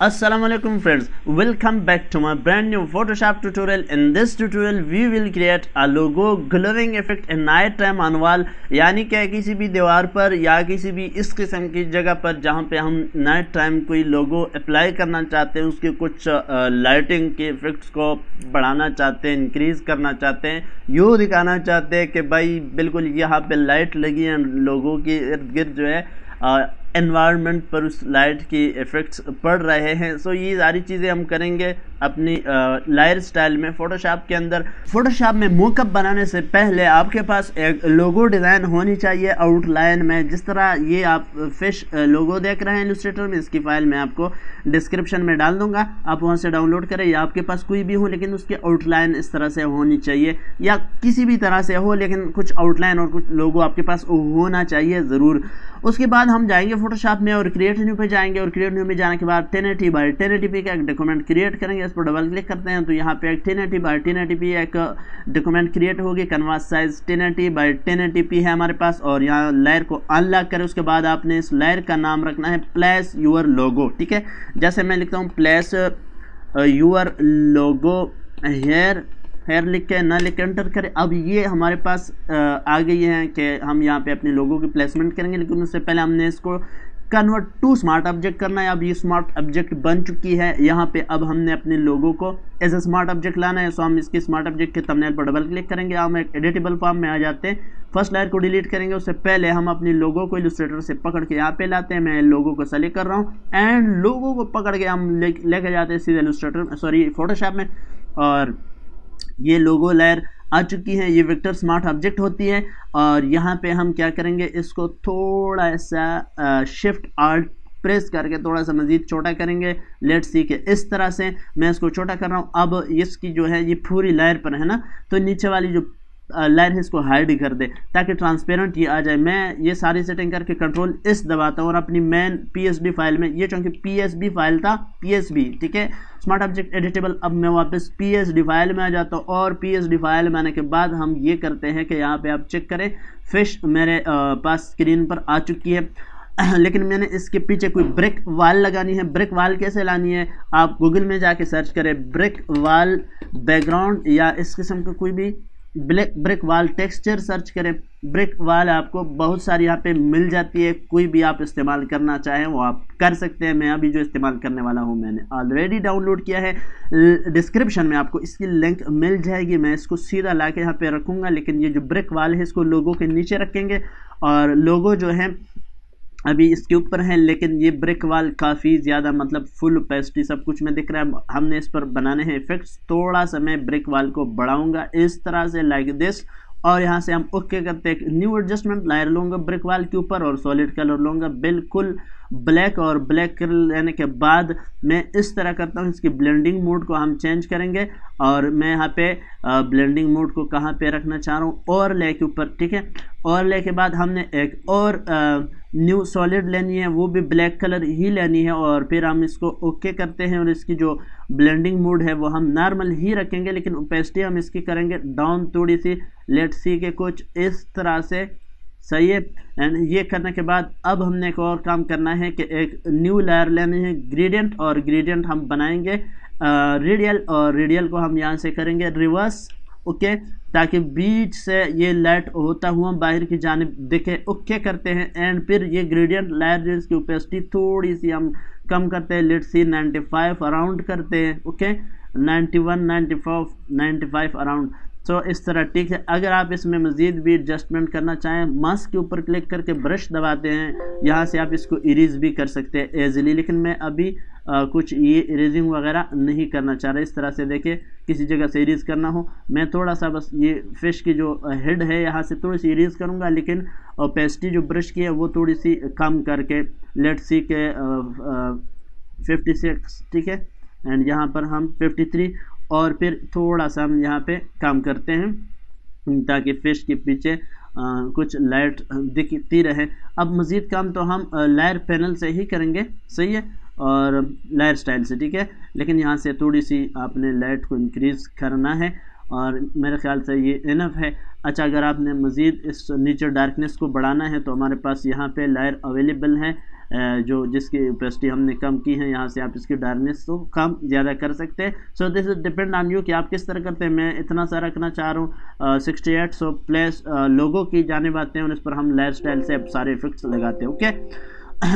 Assalamualaikum friends, welcome back to my brand new Photoshop tutorial. In this tutorial we will create a logo glowing effect in night time on wall, यानी कि किसी भी दीवार पर या किसी भी इस किस्म की जगह पर जहाँ पे हम नाइट टाइम कोई लोगो अप्लाई करना चाहते हैं, उसके कुछ लाइटिंग के इफेक्ट्स को बढ़ाना चाहते हैं, इंक्रीज करना चाहते हैं, यूँ दिखाना चाहते हैं कि भाई बिल्कुल यहाँ पे लाइट लगी है, लोगों के इर्द गिर्द जो है एनवायरनमेंट पर उस लाइट की इफ़ेक्ट्स पड़ रहे हैं। सो ये सारी चीज़ें हम करेंगे अपनी लायर स्टाइल में फ़ोटोशॉप के अंदर। फ़ोटोशॉप में मोकअप बनाने से पहले आपके पास एक लोगो डिज़ाइन होनी चाहिए आउटलाइन में। जिस तरह ये आप फिश लोगो देख रहे हैं इलस्ट्रेटर में, इसकी फ़ाइल मैं आपको डिस्क्रिप्शन में डाल दूंगा, आप वहाँ से डाउनलोड करें या आपके पास कोई भी हो, लेकिन उसकी आउटलाइन इस तरह से होनी चाहिए या किसी भी तरह से हो, लेकिन कुछ आउटलाइन और कुछ लोगो आपके पास होना चाहिए ज़रूर। उसके बाद हम जाएंगे फोटोशॉप में और क्रिएट न्यू पे जाएंगे और क्रिएट न्यू में जाने के बाद 1080 बाय 1080p का एक डॉक्यूमेंट क्रिएट करेंगे। इस पर डबल क्लिक करते हैं तो यहाँ पे एक 1080 बाय 1080p एक डॉक्यूमेंट क्रिएट होगी। कैनवास साइज 1080 बाय 1080p है हमारे पास और यहाँ लेयर को अनलॉक करें। उसके बाद आपने इस लेयर का नाम रखना है प्लेस यूर लोगो, ठीक है। जैसे मैं लिखता हूँ प्लेस यूर लोगो हेयर लिख के ना लिख के एंटर करें। अब ये हमारे पास आ गई है कि हम यहाँ पे अपने लोगों की प्लेसमेंट करेंगे, लेकिन उससे पहले हमने इसको कन्वर्ट टू स्मार्ट ऑब्जेक्ट करना है। अब ये स्मार्ट ऑब्जेक्ट बन चुकी है यहाँ पे। अब हमने अपने लोगों को एज ए स्मार्ट ऑब्जेक्ट लाना है। सो हम इसके स्मार्ट ऑब्जेक्ट के थंबनेल पर डबल क्लिक करेंगे, हम एक एडिटेबल फॉर्म में आ जाते हैं। फर्स्ट लेयर को डिलीट करेंगे, उससे पहले हम अपने लोगों को इलस्ट्रेटर से पकड़ के यहाँ पे लाते हैं। मैं लोगों को सेलेक्ट कर रहा हूँ एंड लोगों को पकड़ के हम लेके जाते हैं सीधे इलस्ट्रेटर फोटोशॉप में। और ये लोगो लेयर आ चुकी है, ये वेक्टर स्मार्ट ऑब्जेक्ट होती है। और यहाँ पे हम क्या करेंगे, इसको थोड़ा सा शिफ्ट आल्ट प्रेस करके थोड़ा सा मज़ीद छोटा करेंगे। लेट्स सी के इस तरह से मैं इसको छोटा कर रहा हूँ। अब इसकी जो है ये पूरी लेयर पर है ना, तो नीचे वाली जो लेयर है इसको हाइड कर दे ताकि ट्रांसपेरेंट ये आ जाए। मैं ये सारी सेटिंग करके कंट्रोल इस दबाता हूँ और अपनी मेन पीएसडी फाइल में, ये चूँकि पीएसबी फाइल था, पीएसबी ठीक है, स्मार्ट ऑब्जेक्ट एडिटेबल। अब मैं वापस पीएसडी फाइल में आ जाता हूँ और पीएसडी फाइल में आने के बाद हम ये करते हैं कि यहाँ पे आप चेक करें, फिश मेरे पास स्क्रीन पर आ चुकी है। लेकिन मैंने इसके पीछे कोई ब्रिक वाल लगानी है। ब्रिक वाल कैसे लानी है, आप गूगल में जाके सर्च करें ब्रिक वाल बैकग्राउंड या इस किस्म का कोई भी ब्रिक वाल टेक्सचर सर्च करें। ब्रिक वाल आपको बहुत सारी यहाँ पे मिल जाती है, कोई भी आप इस्तेमाल करना चाहें वो आप कर सकते हैं। मैं अभी जो इस्तेमाल करने वाला हूँ मैंने ऑलरेडी डाउनलोड किया है, डिस्क्रिप्शन में आपको इसकी लिंक मिल जाएगी। मैं इसको सीधा ला के यहाँ पे रखूँगा, लेकिन ये जो ब्रिक वाल है इसको लोगों के नीचे रखेंगे और लोगो जो है अभी इसके ऊपर है। लेकिन ये ब्रिक वाल काफ़ी ज़्यादा मतलब फुल ओपेसिटी सब कुछ में दिख रहा है। हमने इस पर बनाने हैं इफेक्ट्स। थोड़ा सा मैं ब्रिक वाल को बढ़ाऊंगा इस तरह से लाइक दिस, और यहाँ से हम ओके करते हैं। न्यू एडजस्टमेंट लायर लूँगा ब्रिक वाल के ऊपर और सॉलिड कलर लूँगा बिल्कुल ब्लैक, और ब्लैक कलर लेने के बाद मैं इस तरह करता हूँ। इसकी ब्लेंडिंग मोड को हम चेंज करेंगे और मैं यहाँ पे ब्लेंडिंग मोड को कहाँ पे रखना चाह रहा हूँ, ओवरले के ऊपर, ठीक है। ओवरले के बाद हमने एक और न्यू सॉलिड लेनी है, वो भी ब्लैक कलर ही लेनी है, और फिर हम इसको ओके करते हैं। और इसकी जो ब्लेंडिंग मोड है वो हम नॉर्मल ही रखेंगे, लेकिन ओपेसिटी हम इसकी करेंगे डाउन थोड़ी सी। लेट्स सी के कुछ इस तरह से, सही है। एंड ये करने के बाद अब हमने एक और काम करना है कि एक न्यू लेयर लेनी है ग्रेडियंट, और ग्रेडियंट हम बनाएंगे रेडियल, और रेडियल को हम यहाँ से करेंगे रिवर्स, ओके, ताकि बीच से ये लाइट होता हुआ बाहर की जानिब दिखे। ओके करते हैं एंड फिर ये ग्रेडियंट लेयर जिसकी ओपेसिटी थोड़ी सी हम कम करते हैं। लेट्स सी 95 अराउंड करते हैं, ओके, 91 95 अराउंड। तो इस तरह ठीक है। अगर आप इसमें मज़ीद भी एडजस्टमेंट करना चाहें, मास्क के ऊपर क्लिक करके ब्रश दबाते हैं, यहाँ से आप इसको इरेज भी कर सकते हैं एजली, लेकिन मैं अभी कुछ ये इरेजिंग वगैरह नहीं करना चाह रहा। इस तरह से देखिए, किसी जगह से इरेज करना हो, मैं थोड़ा सा बस ये फिश की जो हेड है यहाँ से थोड़ी सी इरेज करूँगा, लेकिन ओपेसिटी जो ब्रश की है वो थोड़ी सी कम करके लेट्स सी के 56, ठीक है। एंड यहाँ पर हम 53, और फिर थोड़ा सा हम यहाँ पे काम करते हैं ताकि फिश के पीछे कुछ लाइट दिखती रहे। अब मज़ीद काम तो हम लेयर पैनल से ही करेंगे, सही है, और लेयर स्टाइल से, ठीक है। लेकिन यहाँ से थोड़ी सी आपने लाइट को इंक्रीज़ करना है और मेरे ख्याल से ये इनफ है। अच्छा, अगर आपने मज़ीद इस नीचे डार्कनेस को बढ़ाना है तो हमारे पास यहाँ पे लेयर अवेलेबल है जो जिसकी ओपेसिटी हमने कम की है, यहाँ से आप इसकी डार्कनेस को कम ज़्यादा कर सकते हैं। So this is depend on you कि आप किस तरह करते हैं। मैं इतना सा रखना चाह रहा हूँ 68। सो प्लस लोगो की जानिब आते हैं और इस पर हम लेयर स्टाइल से अब सारे इफेक्ट्स लगाते हैं। ओके,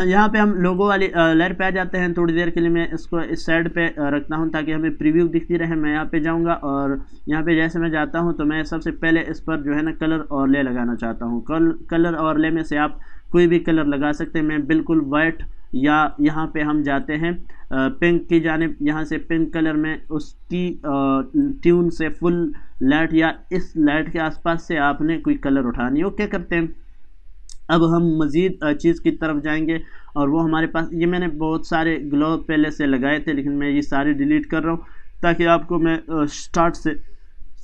यहाँ पे हम लोगो वाली लेयर पे आ जाते हैं। थोड़ी देर के लिए मैं इसको इस साइड पे रखता हूँ ताकि हमें प्रीव्यू दिखती रहे। मैं यहाँ पे जाऊँगा और यहाँ पे जैसे मैं जाता हूँ तो मैं सबसे पहले इस पर जो है ना कलर ओवरले लगाना चाहता हूँ। कलर ओवरले में से आप कोई भी कलर लगा सकते हैं। मैं बिल्कुल वाइट, या यहाँ पे हम जाते हैं पिंक की जानिब, यहाँ से पिंक कलर में उसकी ट्यून से फुल लाइट या इस लाइट के आसपास से आपने कोई कलर उठानी है। ओके करते हैं। अब हम मज़ीद चीज़ की तरफ जाएंगे और वो हमारे पास, ये मैंने बहुत सारे ग्लो पहले से लगाए थे लेकिन मैं ये सारे डिलीट कर रहा हूँ ताकि आपको मैं स्टार्ट से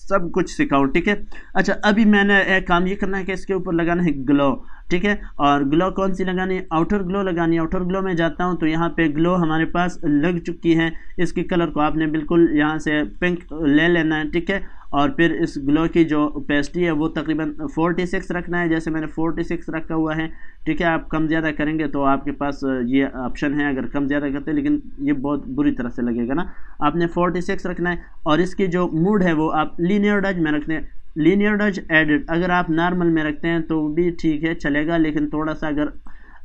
सब कुछ सिखाऊँ। ठीक है, अच्छा अभी मैंने एक काम ये करना है कि इसके ऊपर लगाना है ग्लो। ठीक है, और ग्लो कौन सी लगानी है? आउटर ग्लो लगानी है। आउटर ग्लो में जाता हूँ तो यहाँ पे ग्लो हमारे पास लग चुकी है। इसकी कलर को आपने बिल्कुल यहाँ से पिंक ले लेना है। ठीक है, और फिर इस ग्लो की जो ओपेसिटी है वो तकरीबन 46 रखना है, जैसे मैंने 46 रखा हुआ है। ठीक है, आप कम ज़्यादा करेंगे तो आपके पास ये ऑप्शन है, अगर कम ज़्यादा करते हैं, लेकिन ये बहुत बुरी तरह से लगेगा ना। आपने 46 रखना है और इसकी जो मूड है वो आप लीनियर डज में रखते हैं। लीनियर डज एडिट अगर आप नॉर्मल में रखते हैं तो भी ठीक है, चलेगा, लेकिन थोड़ा सा अगर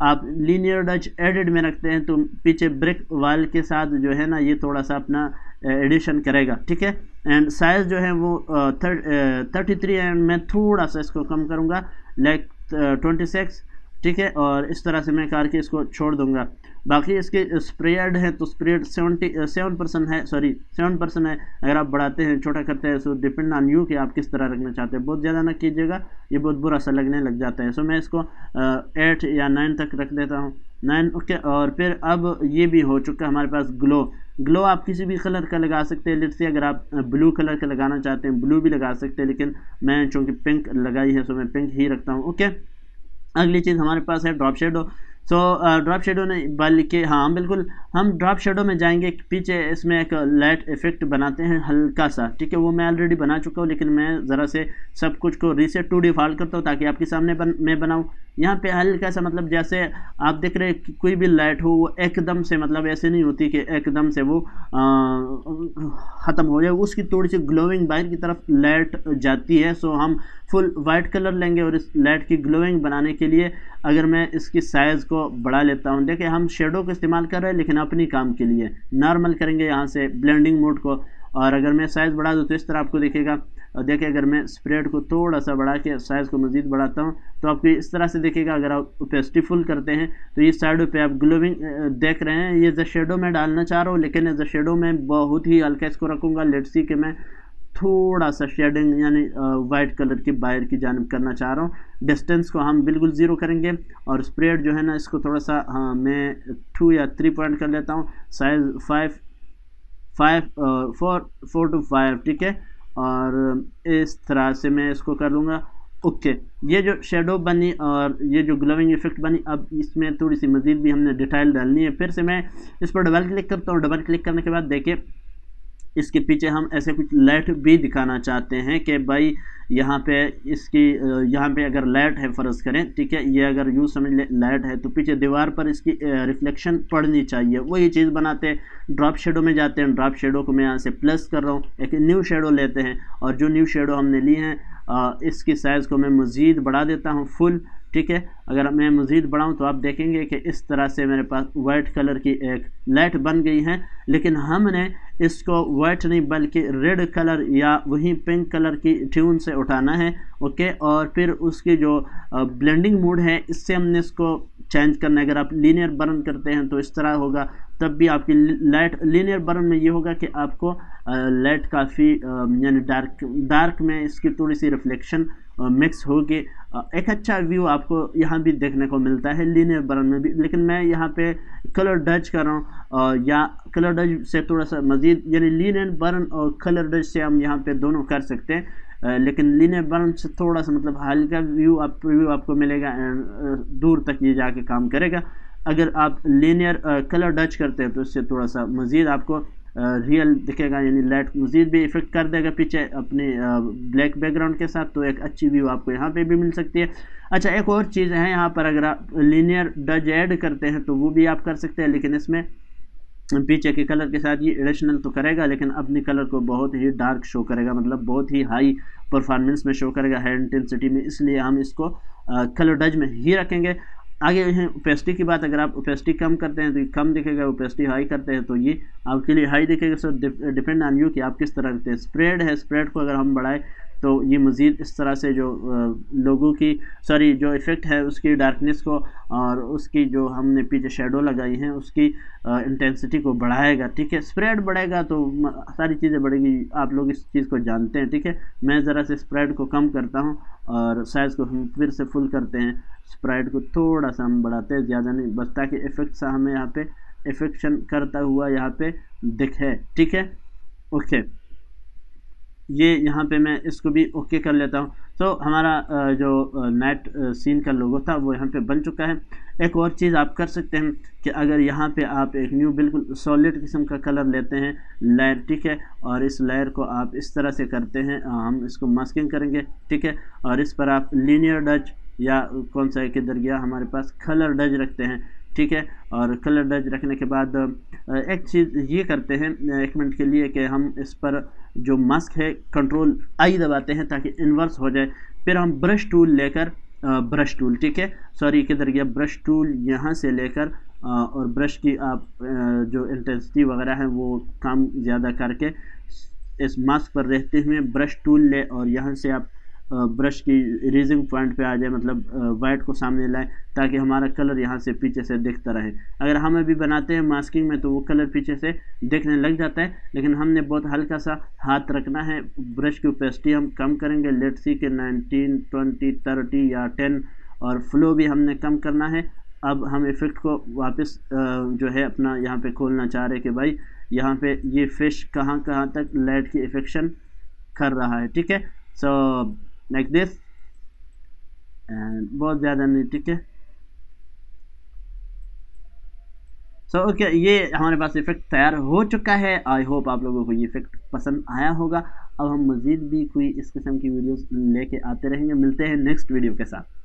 आप लीनियर डज एडिट में रखते हैं तो पीछे ब्रिक वाल के साथ जो है ना ये थोड़ा सा अपना एडिशन करेगा। ठीक है, एंड साइज़ जो है वो 33 एंड मैं थोड़ा सा इसको कम करूँगा लाइक 26। ठीक है, और इस तरह से मैं करके इसको छोड़ दूंगा। बाकी इसके स्प्रेड है तो स्प्रेड 77% है, सॉरी 7% है। अगर आप बढ़ाते हैं छोटा करते हैं सो डिपेंड ऑन यू कि आप किस तरह रखना चाहते हैं। बहुत ज़्यादा ना कीजिएगा, ये बहुत बुरा सा लगने लग जाता है। सो मैं इसको 8 या 9 तक रख देता हूँ, 9। ओके, और फिर अब ये भी हो चुका हमारे पास ग्लो आप किसी भी कलर का लगा सकते हैं। लेट्स से अगर आप ब्लू कलर का लगाना चाहते हैं ब्लू भी लगा सकते हैं, लेकिन मैं चूँकि पिंक लगाई है सो मैं पिंक ही रखता हूँ। ओके, अगली चीज़ हमारे पास है drop shadow. So drop shadow ने बल्कि हाँ बिल्कुल, हम ड्रॉप शेडो में जाएंगे। पीछे इसमें एक लाइट इफेक्ट बनाते हैं हल्का सा। ठीक है, वो मैं ऑलरेडी बना चुका हूँ, लेकिन मैं ज़रा से सब कुछ को रीसेट टू डिफ़ॉल्ट करता हूँ ताकि आपके सामने मैं बनाऊँ। यहाँ पे हल्का सा, मतलब जैसे आप देख रहे हैं कि कोई भी लाइट हो वो एकदम से, मतलब ऐसे नहीं होती कि एकदम से वो ख़त्म हो जाए, उसकी थोड़ी सी ग्लोइंग बाहर की तरफ लाइट जाती है। सो हम फुल वाइट कलर लेंगे और इस लाइट की ग्लोइंग बनाने के लिए अगर मैं इसकी साइज़ को बढ़ा लेता हूँ, देखिए हम शेडो को इस्तेमाल कर रहे हैं लेकिन अपनी काम के लिए नॉर्मल करेंगे यहाँ से ब्लेंडिंग मोड को, और अगर मैं साइज़ बढ़ा दूँ तो इस तरह आपको दिखेगा। और देखिए अगर मैं स्प्रेड को थोड़ा सा बढ़ा के साइज़ को मज़ीद बढ़ाता हूँ तो आपको इस तरह से दिखेगा। अगर आप ओपेसिटी फुल करते हैं तो ये साइडों पे आप ग्लोविंग देख रहे हैं। ये द शेडो में डालना चाह रहा हूँ, लेकिन द शेडो में बहुत ही हल्का इसको रखूँगा। लेट्स सी कि मैं थोड़ा सा शेडिंग यानी वाइट कलर की बाहर की जानिब करना चाह रहा हूँ। डिस्टेंस को हम बिल्कुल 0 करेंगे और स्प्रेड जो है ना इसको थोड़ा सा मैं 2 या 3 पॉइंट कर लेता हूँ। Size 4 to 5। ठीक है, और इस तरह से मैं इसको कर लूँगा। ओके, ये जो शेडो बनी और ये जो ग्लोविंग इफेक्ट बनी, अब इसमें थोड़ी सी मज़ीद भी हमने डिटेल डालनी है। फिर से मैं इस पर डबल क्लिक करता हूँ। डबल क्लिक करने के बाद देखिए इसके पीछे हम ऐसे कुछ लाइट भी दिखाना चाहते हैं कि भाई यहाँ पे इसकी यहाँ पे अगर लाइट है फ़र्ज़ करें, ठीक है, ये अगर यूँ समझ ले लाइट है तो पीछे दीवार पर इसकी रिफ्लेक्शन पड़नी चाहिए। वही चीज़ बनाते हैं। ड्रॉप शेडो में जाते हैं। ड्रॉप शेडो को मैं यहाँ से प्लस कर रहा हूँ, एक न्यू शेडो लेते हैं और जो न्यू शेडो हमने ली है इसकी साइज़ को मैं मज़ीद बढ़ा देता हूँ फुल। ठीक है, अगर मैं मज़ीद बढ़ाऊँ तो आप देखेंगे कि इस तरह से मेरे पास वाइट कलर की एक लाइट बन गई है, लेकिन हमने इसको वाइट नहीं बल्कि रेड कलर या वही पिंक कलर की ट्यून से उठाना है। ओके, और फिर उसकी जो ब्लेंडिंग मोड है इससे हमने इसको चेंज करना है। अगर आप लीनियर बर्न करते हैं तो इस तरह होगा, तब भी आपकी लाइट लीनियर बर्न में ये होगा कि आपको लाइट काफ़ी यानी डार्क में इसकी थोड़ी सी रिफ्लेक्शन मिक्स होगी। एक अच्छा व्यू आपको यहाँ भी देखने को मिलता है लीनियर बर्न में भी। लेकिन मैं यहाँ पे कलर डज कर रहा हूँ या कलर डज से थोड़ा सा मज़ीद, यानी लीनियर बर्न और कलर डज से हम यहाँ पे दोनों कर सकते हैं, लेकिन लीनियर बर्न से थोड़ा सा मतलब हल्का व्यू आपको मिलेगा, दूर तक ये जाके काम करेगा। अगर आप लीनियर कलर डच करते हैं तो इससे थोड़ा सा मज़ीद आपको रियल दिखेगा, यानी लाइट मज़ीद भी इफेक्ट कर देगा पीछे अपने ब्लैक बैकग्राउंड के साथ, तो एक अच्छी व्यू आपको यहाँ पे भी मिल सकती है। अच्छा, एक और चीज़ है यहाँ पर, अगर आप लीनियर डज ऐड करते हैं तो वो भी आप कर सकते हैं, लेकिन इसमें पीछे के कलर के साथ ये एडिशनल तो करेगा, लेकिन अपने कलर को बहुत ही डार्क शो करेगा, मतलब बहुत ही हाई परफॉर्मेंस में शो करेगा, हाई इंटेंसिटी में, इसलिए हम इसको कलर डज में ही रखेंगे। आगे है ओपेसिटी की बात, अगर आप ओपेसिटी कम करते हैं तो ये कम दिखेगा, ओपेसिटी हाई करते हैं तो ये आपके लिए हाई दिखेगा। सो डिपेंड ऑन यू कि आप किस तरह रखते हैं। स्प्रेड है, स्प्रेड को अगर हम बढ़ाएं तो ये मज़ीद इस तरह से जो लोगों की जो इफ़ेक्ट है उसकी डार्कनेस को और उसकी जो हमने पीछे शेडो लगाई हैं उसकी इंटेंसिटी को बढ़ाएगा, ठीक है। स्प्रेड बढ़ेगा तो सारी चीज़ें बढ़ेगी, आप लोग इस चीज़ को जानते हैं, ठीक है। मैं ज़रा से स्प्रेड को कम करता हूँ और साइज़ को हम फिर से फुल करते हैं, स्प्रेड को थोड़ा सा हम बढ़ाते हैं, ज़्यादा नहीं, बस ताकि इफ़ेक्ट सा हमें यहाँ पे इफेक्शन करता हुआ यहाँ पे दिखे, ठीक है। ओके, ये यहाँ पे मैं इसको भी ओके कर लेता हूँ। तो हमारा जो नाइट सीन का लोगो था वो यहाँ पे बन चुका है। एक और चीज़ आप कर सकते हैं कि अगर यहाँ पे आप एक न्यू बिल्कुल सॉलिड किस्म का कलर लेते हैं लेयर, ठीक है, और इस लेयर को आप इस तरह से करते हैं, हम इसको मास्किंग करेंगे, ठीक है, और इस पर आप लीनियर डज या कौन सा किधर गया हमारे पास कलर डज रखते हैं, ठीक है। और कलर डज रखने के बाद एक चीज़ ये करते हैं 1 मिनट के लिए कि हम इस पर जो मास्क है कंट्रोल आई दबाते हैं ताकि इन्वर्स हो जाए, फिर हम ब्रश टूल लेकर ब्रश टूल, ठीक है, सॉरी किधर गया, ब्रश टूल यहाँ से लेकर और ब्रश की आप जो इंटेंसिटी वगैरह है वो काम ज़्यादा करके इस मास्क पर रहते हुए ब्रश टूल ले और यहाँ से आप ब्रश की इरेजिंग पॉइंट पे आ जाए, मतलब वाइट को सामने लाएं ताकि हमारा कलर यहाँ से पीछे से दिखता रहे। अगर हम अभी बनाते हैं मास्किंग में तो वो कलर पीछे से दिखने लग जाता है, लेकिन हमने बहुत हल्का सा हाथ रखना है। ब्रश की ओपेसिटी हम कम करेंगे, लेट्स सी के 19, 20, 30 या 10, और फ्लो भी हमने कम करना है। अब हम इफेक्ट को वापस जो है अपना यहाँ पे खोलना चाह रहे कि भाई यहाँ पे ये फिश कहाँ तक लाइट की इफेक्शन कर रहा है, ठीक है। सो लाइक दिस, एंड बहुत ज़्यादा नहीं, ठीक है। सो ओके, ये हमारे पास इफेक्ट तैयार हो चुका है। आई होप आप लोगों को ये इफेक्ट पसंद आया होगा। अब हम मज़ीद भी कोई इस किस्म की वीडियोस लेके आते रहेंगे। मिलते हैं नेक्स्ट वीडियो के साथ।